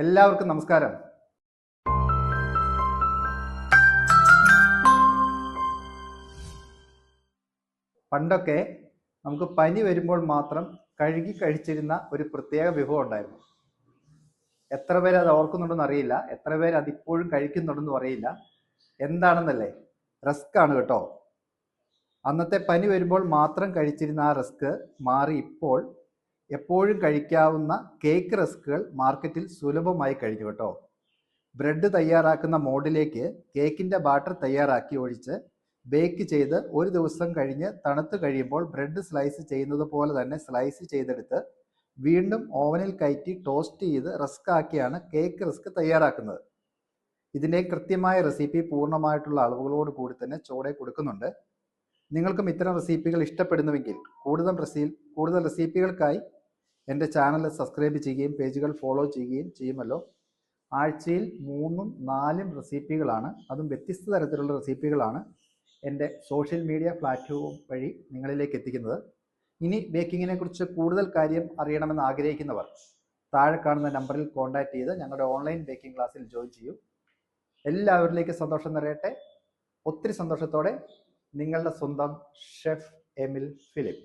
എല്ലാവർക്കും നമസ്കാരം. പണ്ടൊക്കെ നമുക്ക് പനി വരുമ്പോൾ മാത്രം കഴുകി കഴിച്ചിരുന്ന ഒരു പ്രത്യേക വിഭവം ഉണ്ടായിരുന്നു. എത്ര പേര് അത് ഓർക്കുന്നുണ്ടെന്ന് അറിയില്ല, എത്ര പേര് അതിപ്പോഴും കഴിക്കുന്നുണ്ടെന്നും അറിയില്ല. എന്താണെന്നല്ലേ? റസ്ക് ആണ് കേട്ടോ. അന്നത്തെ പനി വരുമ്പോൾ മാത്രം കഴിച്ചിരുന്ന ആ റസ്ക് മാറി ഇപ്പോൾ എപ്പോഴും കഴിക്കാവുന്ന കേക്ക് റസ്കുകൾ മാർക്കറ്റിൽ സുലഭമായി കഴിഞ്ഞു കേട്ടോ. ബ്രെഡ് തയ്യാറാക്കുന്ന മോഡിലേക്ക് കേക്കിൻ്റെ ബാറ്റർ തയ്യാറാക്കി ഒഴിച്ച് ബേക്ക് ചെയ്ത് ഒരു ദിവസം കഴിഞ്ഞ് തണുത്ത് കഴിയുമ്പോൾ ബ്രെഡ് സ്ലൈസ് ചെയ്യുന്നത് പോലെ തന്നെ സ്ലൈസ് ചെയ്തെടുത്ത് വീണ്ടും ഓവനിൽ കയറ്റി ടോസ്റ്റ് ചെയ്ത് റസ്ക് ആക്കിയാണ് കേക്ക് റസ്ക് തയ്യാറാക്കുന്നത്. ഇതിൻ്റെ കൃത്യമായ റെസിപ്പി പൂർണ്ണമായിട്ടുള്ള അളവുകളോട് കൂടി തന്നെ ചുവടെ കൊടുക്കുന്നുണ്ട്. നിങ്ങൾക്കും ഇത്തരം റെസിപ്പികൾ ഇഷ്ടപ്പെടുന്നുവെങ്കിൽ കൂടുതൽ റെസിപ്പികൾക്കായി എൻ്റെ ചാനൽ സബ്സ്ക്രൈബ് ചെയ്യുകയും പേജുകൾ ഫോളോ ചെയ്യുകയും ചെയ്യുമല്ലോ. ആഴ്ചയിൽ 3ഉം 4ഉം റെസിപ്പികളാണ്, അതും വ്യത്യസ്ത തരത്തിലുള്ള റെസിപ്പികളാണ് എൻ്റെ സോഷ്യൽ മീഡിയ പ്ലാറ്റ്ഫോം വഴി നിങ്ങളിലേക്ക് എത്തിക്കുന്നത്. ഇനി ബേക്കിങ്ങിനെ കുറിച്ച് കൂടുതൽ കാര്യം അറിയണമെന്ന് ആഗ്രഹിക്കുന്നവർ താഴെ കാണുന്ന നമ്പറിൽ കോൺടാക്ട് ചെയ്ത് ഞങ്ങളുടെ ഓൺലൈൻ ബേക്കിംഗ് ക്ലാസ്സിൽ ജോയിൻ ചെയ്യൂ. എല്ലാവരിലേക്കും സന്തോഷം നിറയട്ടെ. ഒത്തിരി സന്തോഷത്തോടെ നിങ്ങളുടെ സ്വന്തം ഷെഫ് എമിൽ ഫിലിപ്പ്.